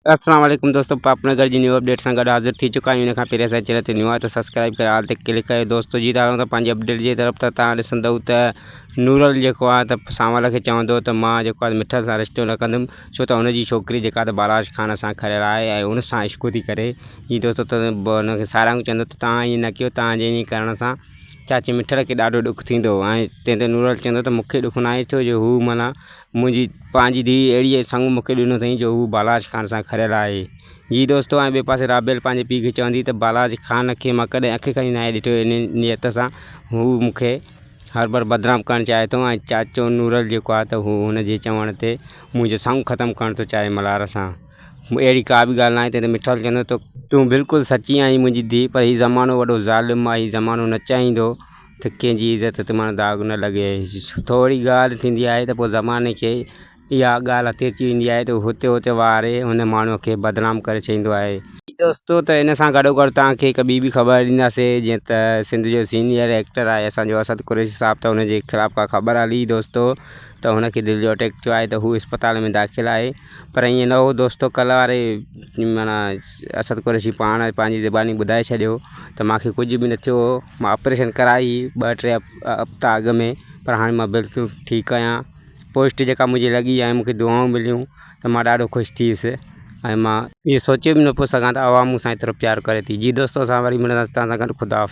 अस्सलाम वालेकुम दोस्तों, पापनगर जी न्यू अपडेट सां गॾु हाज़िर थी चुका आहियूं। इन खां पहिरीं असांजे चैनल ते न्यू आहे त सब्सक्राइब करे ऑल ते क्लिक कयो। दोस्तों जी था पंहिंजी अपडेट जी तरफ़ त तव्हां ॾिसंदव त नूरल जेको आहे त सांवल खे चवंदो त मां जेको आहे मिठल सां रिश्तो न कंदुमि, छो त हुनजी छोकिरी जेका त बालाश ख़ान सां खरियल आहे ऐं हुन सां इश्क थी करे। हीअ दोस्तों त हुनखे सारांग चवंदो त तव्हां ईअं न कयो, तव्हांजे ईअं करण सां चाची मिठल खे ॾाढो ॾुखु थींदो। ऐं तंहिं ते नूरल चवंदो त मूंखे ॾुखु न आहे, छो जो हू माना मुंहिंजी पंहिंजी धीउ अहिड़ी संग मूंखे ॾिनो अथई जो हू बालाश ख़ान सां खरियल आहे। जी दोस्तों, ऐं ॿिए पासे राबेल पंहिंजे पीउ खे चवंदी त बालाश ख़ान खे मां कॾहिं अखि खणी न आहे ॾिठो इन नियत सां, हू मूंखे हर बार बदनाम करणु चाहे थो। ऐं चाचो नूरल जेको आहे त हू हुनजे चवण ते मुंहिंजो संग ख़तमु करणु थो चाहे मल्हार सां। अहिड़ी का बि ॻाल्हि न आहे। तंहिं ते मिठल चवंदो त तूं बिल्कुलु सची आहीं मुंहिंजी धीउ, पर हीउ ज़मानो वॾो ज़ालिम आहे। हीउ ज़मानो न चाहींदो त कंहिंजी इज़त ते माना दाग़ न लॻे। थोरी ॻाल्हि थींदी आहे त पोइ ज़माने खे इहा ॻाल्हि हथे अची वेंदी आहे त हुते हुते वारे हुन माण्हूअ खे बदनाम करे छॾींदो आहे। दोस्तों, त इन सां गॾोगॾु तव्हांखे हिकु ॿी बि ख़बर ॾींदासीं, जीअं त सिंध जो सीनियर एक्टर आहे असांजो असद कुरैशी साहब, त हुनजे ख़िलाफ़ु का ख़बर हली दोस्तों त हुनखे दिलि जो अटैक थियो आहे, त हू अस्पताल में दाख़िल आहे। पर ईअं न हो दोस्तों, कल्ह वारे माना असद कुरैशी पाण पंहिंजी ज़बानी ॿुधाए छॾियो त मूंखे कुझु बि न थियो, मां ऑपरेशन कराई 2-3 हफ़्ता अॻु में, पर हाणे मां बिल्कुलु ठीकु आहियां। पोस्ट जेका मुंहिंजी लॻी आहे, मूंखे दुआऊं मिलियूं त मां ॾाढो ख़ुशि थी वियुसि ऐं मां इहो सोचे बि न पियो सघां त आवाम मूं सां एतिरो प्यारु करे थी। जी दोस्तों, असां वरी मिलंदासीं तव्हां सां गॾु। ख़ुदा हाफ़िज़।